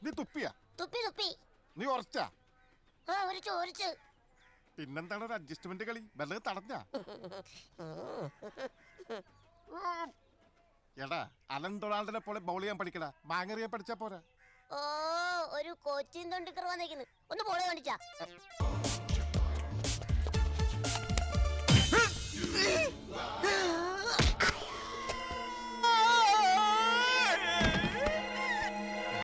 നീ തുപ്പിയാ? തുപ്പി നീ ഉറച്ചാ? ചോദിച്ചു. പിന്നെന്താണ് ഒരു അഡ്ജസ്റ്റ്മെന്റ് കളി? വല്ലത് തടഞ്ഞാ? എടാ അലൻ ഡൊണാൾഡിനെ പോലെ ബൗൾ ചെയ്യാൻ പഠിക്കടാ. മാങ്ങറിയാൻ പഠിച്ചാ പോരാ. ഓ ഒരു കൊച്ചിൻ തൊണ്ടിക്കർ വന്നിരിക്കുന്നു. ഒന്ന് ബോള് കാണിച്ചാ.